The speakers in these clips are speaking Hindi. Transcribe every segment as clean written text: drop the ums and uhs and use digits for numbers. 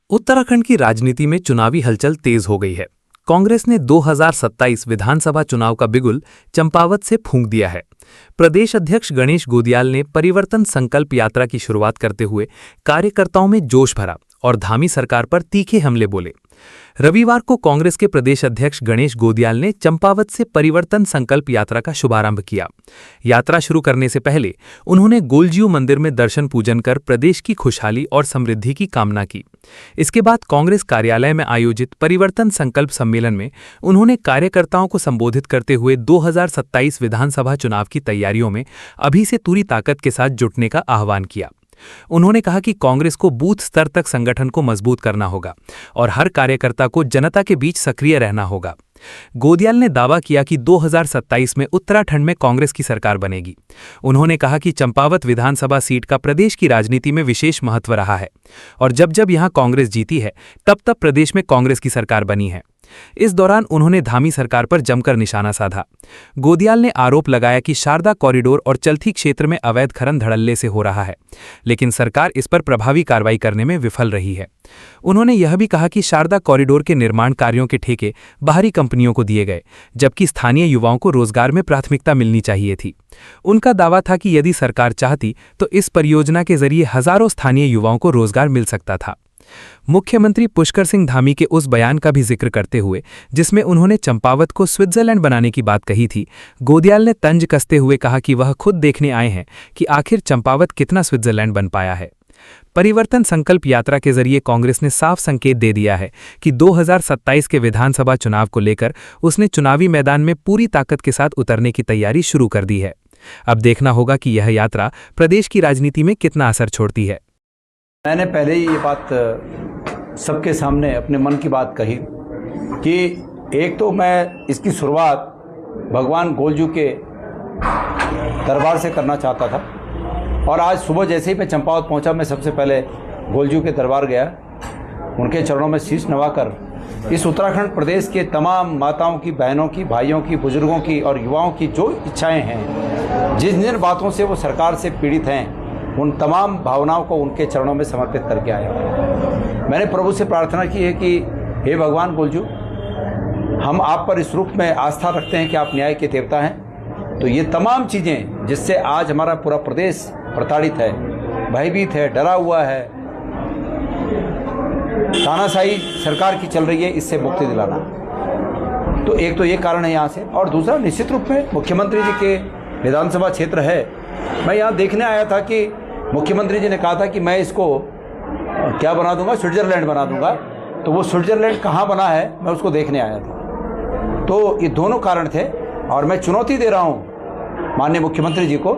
उत्तराखंड की राजनीति में चुनावी हलचल तेज हो गई है। कांग्रेस ने 2027 विधानसभा चुनाव का बिगुल चंपावत से फूंक दिया है। प्रदेश अध्यक्ष गणेश गोदियाल ने परिवर्तन संकल्प यात्रा की शुरुआत करते हुए कार्यकर्ताओं में जोश भरा और धामी सरकार पर तीखे हमले बोले। रविवार को कांग्रेस के प्रदेश अध्यक्ष गणेश गोदियाल ने चंपावत से परिवर्तन संकल्प यात्रा का शुभारंभ किया। यात्रा शुरू करने से पहले उन्होंने गोलजियू मंदिर में दर्शन पूजन कर प्रदेश की खुशहाली और समृद्धि की कामना की। इसके बाद कांग्रेस कार्यालय में आयोजित परिवर्तन संकल्प सम्मेलन में उन्होंने कार्यकर्ताओं को संबोधित करते हुए 2027 विधानसभा चुनाव की तैयारियों में अभी से पूरी ताकत के साथ जुटने का आह्वान किया। उन्होंने कहा कि कांग्रेस को बूथ स्तर तक संगठन को मजबूत करना होगा और हर कार्यकर्ता को जनता के बीच सक्रिय रहना होगा। गोदियाल ने दावा किया कि 2027 में उत्तराखंड में कांग्रेस की सरकार बनेगी। उन्होंने कहा कि चंपावत विधानसभा सीट का प्रदेश की राजनीति में विशेष महत्व रहा है और जब जब यहां कांग्रेस जीती है तब तब प्रदेश में कांग्रेस की सरकार बनी है। इस दौरान उन्होंने धामी सरकार पर जमकर निशाना साधा। गोदियाल ने आरोप लगाया कि शारदा कॉरिडोर और चल्थी क्षेत्र में अवैध खनन धड़ल्ले से हो रहा है, लेकिन सरकार इस पर प्रभावी कार्रवाई करने में विफल रही है। उन्होंने यह भी कहा कि शारदा कॉरिडोर के निर्माण कार्यों के ठेके बाहरी कंपनियों को दिए गए, जबकि स्थानीय युवाओं को रोजगार में प्राथमिकता मिलनी चाहिए थी। उनका दावा था कि यदि सरकार चाहती तो इस परियोजना के जरिए हजारों स्थानीय युवाओं को रोजगार मिल सकता था। मुख्यमंत्री पुष्कर सिंह धामी के उस बयान का भी जिक्र करते हुए, जिसमें उन्होंने चंपावत को स्विट्जरलैंड बनाने की बात कही थी, गोदियाल ने तंज कसते हुए कहा कि वह खुद देखने आए हैं कि आखिर चंपावत कितना स्विट्जरलैंड बन पाया है। परिवर्तन संकल्प यात्रा के जरिए कांग्रेस ने साफ संकेत दे दिया है कि 2027 के विधानसभा चुनाव को लेकर उसने चुनावी मैदान में पूरी ताकत के साथ उतरने की तैयारी शुरू कर दी है। अब देखना होगा कि यह यात्रा प्रदेश की राजनीति में कितना असर छोड़ती है। मैंने पहले ही ये बात सबके सामने अपने मन की बात कही कि एक तो मैं इसकी शुरुआत भगवान गोलजू के दरबार से करना चाहता था और आज सुबह जैसे ही मैं चंपावत पहुंचा, मैं सबसे पहले गोलजू के दरबार गया, उनके चरणों में शीश नवाकर इस उत्तराखंड प्रदेश के तमाम माताओं की, बहनों की, भाइयों की, बुजुर्गों की और युवाओं की जो इच्छाएं हैं, जिन जिन बातों से वो सरकार से पीड़ित हैं, उन तमाम भावनाओं को उनके चरणों में समर्पित करके आया। मैंने प्रभु से प्रार्थना की है कि हे भगवान गोलजू, हम आप पर इस रूप में आस्था रखते हैं कि आप न्याय के देवता हैं। तो ये तमाम चीज़ें जिससे आज हमारा पूरा प्रदेश प्रताड़ित है, भयभीत है, डरा हुआ है, तानाशाही सरकार की चल रही है, इससे मुक्ति दिलाना। तो एक तो ये कारण है यहाँ से, और दूसरा निश्चित रूप में मुख्यमंत्री जी के विधानसभा क्षेत्र है। मैं यहाँ देखने आया था कि मुख्यमंत्री जी ने कहा था कि मैं इसको क्या बना दूंगा, स्विट्जरलैंड बना दूंगा। तो वो स्विट्जरलैंड कहाँ बना है, मैं उसको देखने आया था। तो ये दोनों कारण थे और मैं चुनौती दे रहा हूँ माननीय मुख्यमंत्री जी को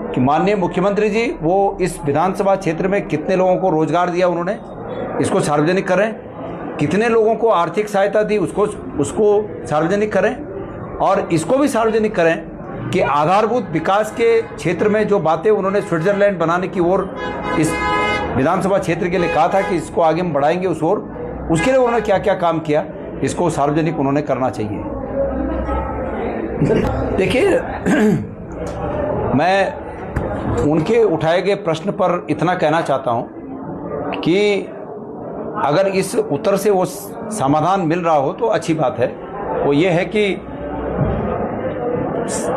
कि माननीय मुख्यमंत्री जी वो इस विधानसभा क्षेत्र में कितने लोगों को रोजगार दिया उन्होंने, इसको सार्वजनिक करें। कितने लोगों को आर्थिक सहायता दी, उसको सार्वजनिक करें। और इसको भी सार्वजनिक करें कि आधारभूत विकास के क्षेत्र में जो बातें उन्होंने स्विट्जरलैंड बनाने की ओर इस विधानसभा क्षेत्र के लिए कहा था कि इसको आगे हम बढ़ाएंगे उस ओर, उसके लिए उन्होंने क्या क्या काम किया, इसको सार्वजनिक उन्होंने करना चाहिए। देखिए, मैं उनके उठाए गए प्रश्न पर इतना कहना चाहता हूं कि अगर इस उत्तर से वो समाधान मिल रहा हो तो अच्छी बात है। वो ये है कि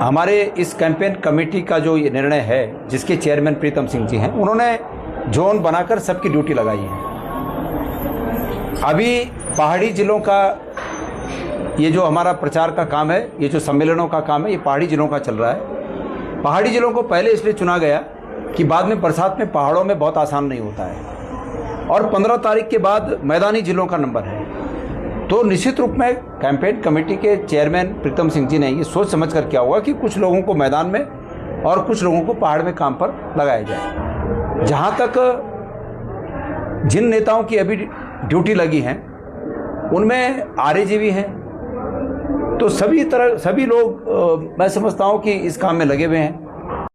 हमारे इस कैंपेन कमेटी का जो ये निर्णय है, जिसके चेयरमैन प्रीतम सिंह जी हैं, उन्होंने जोन बनाकर सबकी ड्यूटी लगाई है। अभी पहाड़ी जिलों का ये जो हमारा प्रचार का काम है, ये जो सम्मेलनों का काम है, ये पहाड़ी जिलों का चल रहा है। पहाड़ी जिलों को पहले इसलिए चुना गया कि बाद में बरसात में पहाड़ों में बहुत आसान नहीं होता है और 15 तारीख के बाद मैदानी जिलों का नंबर है। तो निश्चित रूप में कैंपेन कमेटी के चेयरमैन प्रीतम सिंह जी ने ये सोच समझ कर किया होगा कि कुछ लोगों को मैदान में और कुछ लोगों को पहाड़ में काम पर लगाया जाए। जहाँ तक जिन नेताओं की अभी ड्यूटी लगी हैं, उनमें आरएजीवी हैं, तो सभी लोग मैं समझता हूँ कि इस काम में लगे हुए हैं।